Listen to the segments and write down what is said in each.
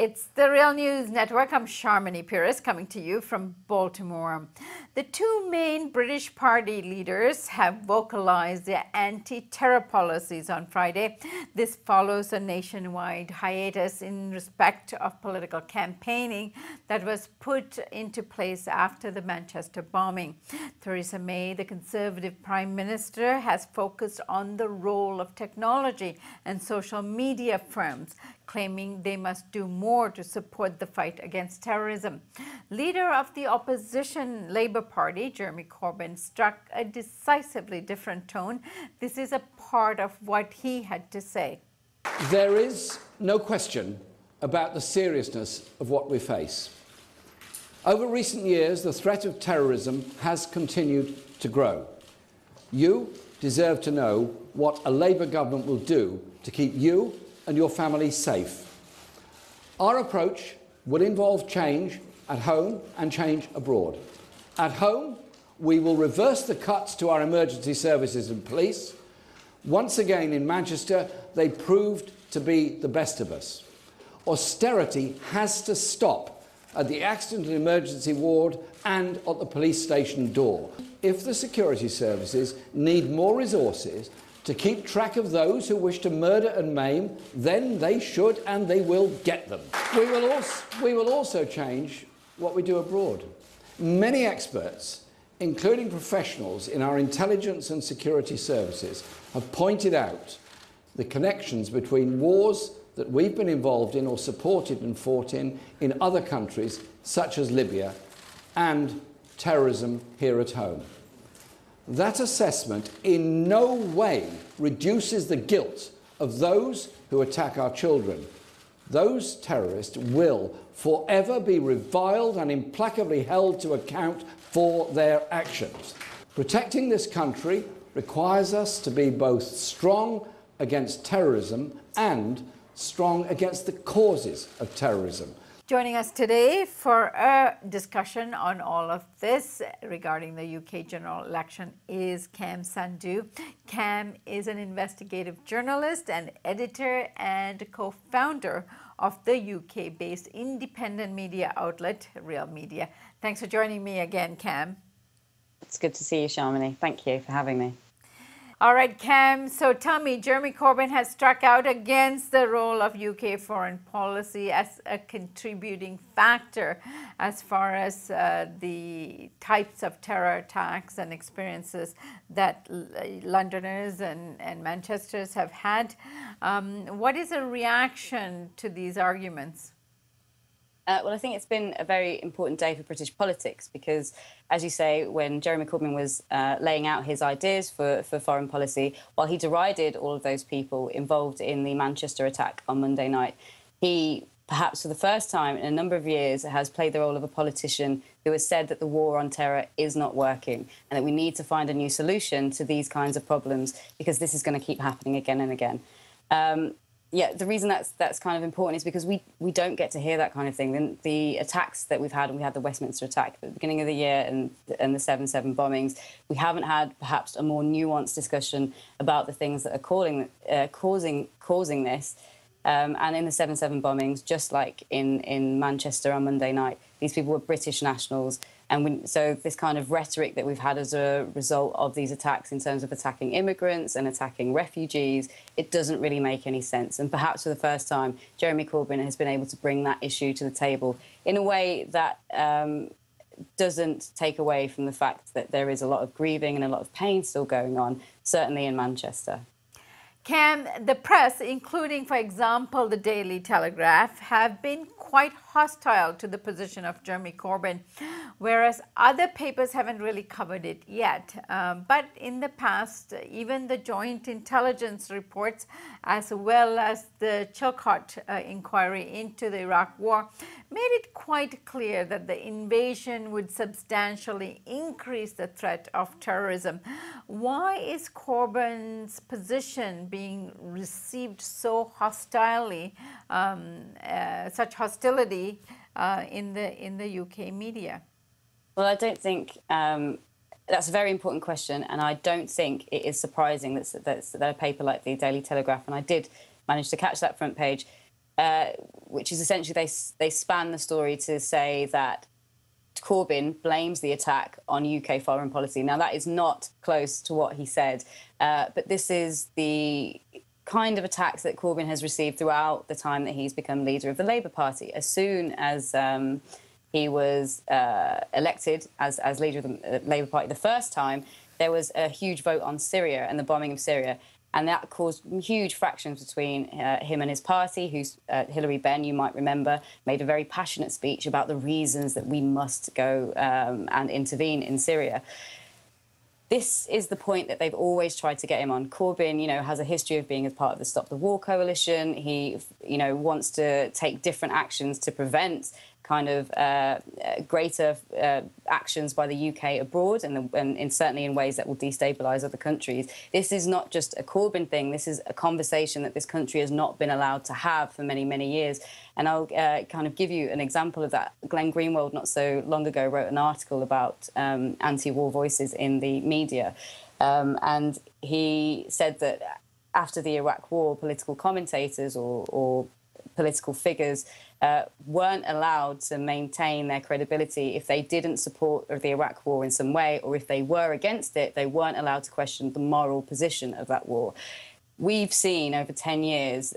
It's the Real News Network. I'm Sharmini Pires coming to you from Baltimore. The two main British party leaders have vocalized their anti-terror policies on Friday. This follows a nationwide hiatus in respect of political campaigning that was put into place after the Manchester bombing. Theresa May, the Conservative Prime Minister, has focused on the role of technology and social media firms, claiming they must do more to support the fight against terrorism. Leader of the opposition Labour Party, Jeremy Corbyn, struck a decisively different tone. This is a part of what he had to say. There is no question about the seriousness of what we face. Over recent years, the threat of terrorism has continued to grow. You deserve to know what a Labour government will do to keep you and your family safe. Our approach will involve change at home and change abroad. At home, we will reverse the cuts to our emergency services and police. Once again in Manchester, they proved to be the best of us. Austerity has to stop at the accident and emergency ward and at the police station door. If the security services need more resources to keep track of those who wish to murder and maim, then they should and they will get them. We will also change what we do abroad. Many experts, including professionals in our intelligence and security services, have pointed out the connections between wars that we've been involved in or supported and fought in other countries, such as Libya, and terrorism here at home. That assessment in no way reduces the guilt of those who attack our children. Those terrorists will forever be reviled and implacably held to account for their actions. Protecting this country requires us to be both strong against terrorism and strong against the causes of terrorism. Joining us today for a discussion on all of this regarding the UK general election is Sandhu. Cam is an investigative journalist and editor and co-founder of the UK-based independent media outlet, Real Media. Thanks for joining me again, Cam. It's good to see you, Sharmini. Thank you for having me. All right, Cam, so tell me, Jeremy Corbyn has struck out against the role of UK foreign policy as a contributing factor as far as the types of terror attacks and experiences that Londoners and Manchesters have had. What is a reaction to these arguments? Well, I think it's been a very important day for British politics because, as you say, when Jeremy Corbyn was laying out his ideas for foreign policy, while he derided all of those people involved in the Manchester attack on Monday night, he, perhaps for the first time in a number of years, has played the role of a politician who has said that the war on terror is not working and that we need to find a new solution to these kinds of problems because this is going to keep happening again and again. Yeah, the reason that's kind of important is because we don't get to hear that kind of thing. The attacks that we've had, and we had the Westminster attack at the beginning of the year and the 7/7 bombings, we haven't had perhaps a more nuanced discussion about the things that are causing this. And in the 7/7 bombings, just like in Manchester on Monday night, these people were British nationals. And so this kind of rhetoric that we've had as a result of these attacks in terms of attacking immigrants and attacking refugees, it doesn't really make any sense. And perhaps for the first time, Jeremy Corbyn has been able to bring that issue to the table in a way that doesn't take away from the fact that there is a lot of grieving and a lot of pain still going on, certainly in Manchester. Cam, the press, including, for example, the Daily Telegraph, have been quite hostile to the position of Jeremy Corbyn, whereas other papers haven't really covered it yet. But in the past, even the joint intelligence reports, as well as the Chilcot inquiry into the Iraq War, made it quite clear that the invasion would substantially increase the threat of terrorism. Why is Corbyn's position being received so hostilely, such hostility in the UK media? Well, I don't think that's a very important question, and I don't think it is surprising that a paper like the Daily Telegraph, and I did manage to catch that front page, which is essentially they span the story to say that Corbyn blames the attack on UK foreign policy. Now, that is not close to what he said, but this is the kind of attacks that Corbyn has received throughout the time that he's become leader of the Labour Party. As soon as he was elected as leader of the Labour Party the first time, there was a huge vote on Syria and the bombing of Syria. And that caused huge fractions between him and his party, who's Hilary Benn, you might remember, made a very passionate speech about the reasons that we must go and intervene in Syria. This is the point that they've always tried to get him on. Corbyn, you know, has a history of being a part of the Stop the War coalition. He, you know, wants to take different actions to prevent kind of greater actions by the UK abroad, and certainly in ways that will destabilise other countries. This is not just a Corbyn thing. This is a conversation that this country has not been allowed to have for many, many years. And I'll kind of give you an example of that. Glenn Greenwald, not so long ago, wrote an article about anti-war voices in the media. And he said that after the Iraq War, political commentators or political figures weren't allowed to maintain their credibility if they didn't support the Iraq War in some way, or if they were against it, they weren't allowed to question the moral position of that war. We've seen over 10 years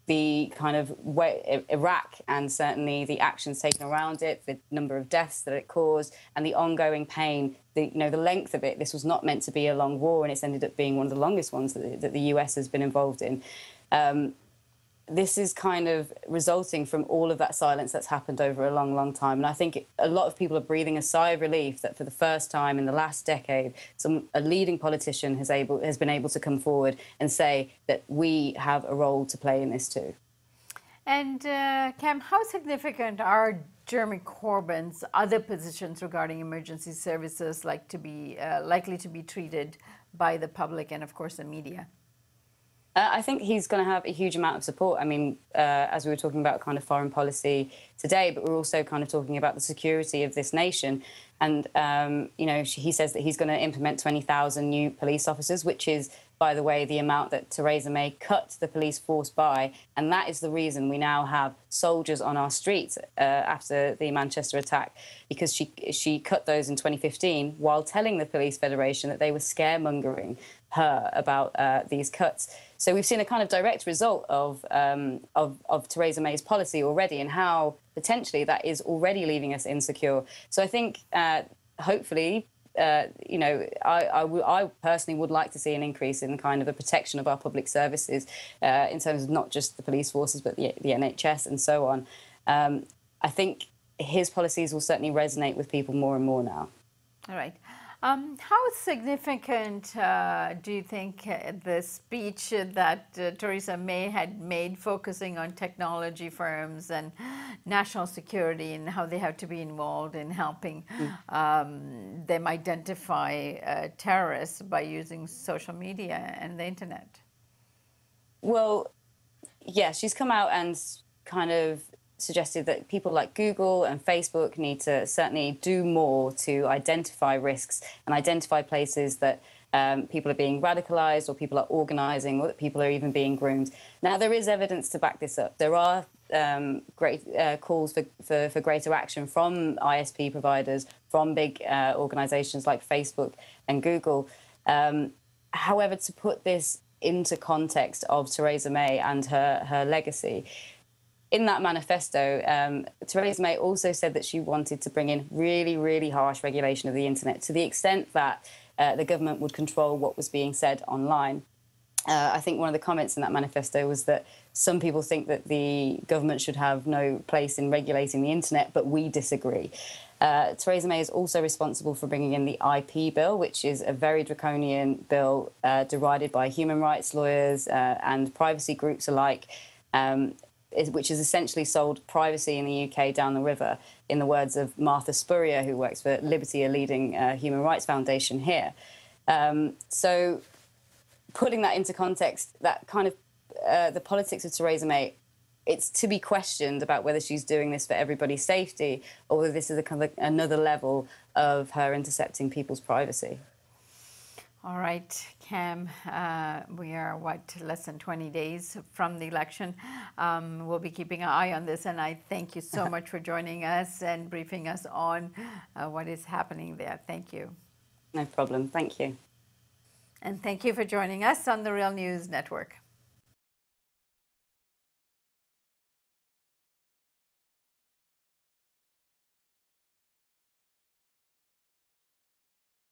the kind of way Iraq, and certainly the actions taken around it, the number of deaths that it caused, and the ongoing pain, the length of it. This was not meant to be a long war, and it's ended up being one of the longest ones that the US has been involved in. This is kind of resulting from all of that silence that's happened over a long, long time. And I think a lot of people are breathing a sigh of relief that for the first time in the last decade, a leading politician has been able to come forward and say that we have a role to play in this too. And Cam, how significant are Jeremy Corbyn's other positions regarding emergency services likely to be treated by the public and, of course, the media? I think he's going to have a huge amount of support. I mean, as we were talking about kind of foreign policy today, but we're also kind of talking about the security of this nation. And, you know, he says that he's going to implement 20,000 new police officers, which is, by the way, the amount that Theresa May cut the police force by. And that is the reason we now have soldiers on our streets after the Manchester attack, because she cut those in 2015 while telling the Police Federation that they were scaremongering her about these cuts. So we've seen a kind of direct result of Theresa May's policy already, and how potentially that is already leaving us insecure. So I think, hopefully, you know, I personally would like to see an increase in kind of the protection of our public services in terms of not just the police forces, but the NHS and so on. I think his policies will certainly resonate with people more and more now. All right. How significant do you think the speech that Theresa May had made, focusing on technology firms and national security and how they have to be involved in helping them identify terrorists by using social media and the internet? Well, yeah, she's come out and kind of suggested that people like Google and Facebook need to certainly do more to identify risks and identify places that people are being radicalised, or people are organising, or that people are even being groomed. Now, there is evidence to back this up. There are great calls for greater action from ISP providers, from big organisations like Facebook and Google. However, to put this into context of Theresa May and her legacy, in that manifesto, Theresa May also said that she wanted to bring in really, really harsh regulation of the internet, to the extent that the government would control what was being said online. I think one of the comments in that manifesto was that some people think that the government should have no place in regulating the internet, but we disagree. Theresa May is also responsible for bringing in the IP bill, which is a very draconian bill derided by human rights lawyers and privacy groups alike, which has essentially sold privacy in the UK down the river, in the words of Martha Spurrier, who works for Liberty, a leading human rights foundation here. So putting that into context, that kind of the politics of Theresa May, it's to be questioned about whether she's doing this for everybody's safety, or whether this is a kind of another level of her intercepting people's privacy. All right, Cam, we are, less than 20 days from the election. We'll be keeping an eye on this, and I thank you so much for joining us and briefing us on what is happening there. Thank you. No problem. Thank you. And thank you for joining us on the Real News Network.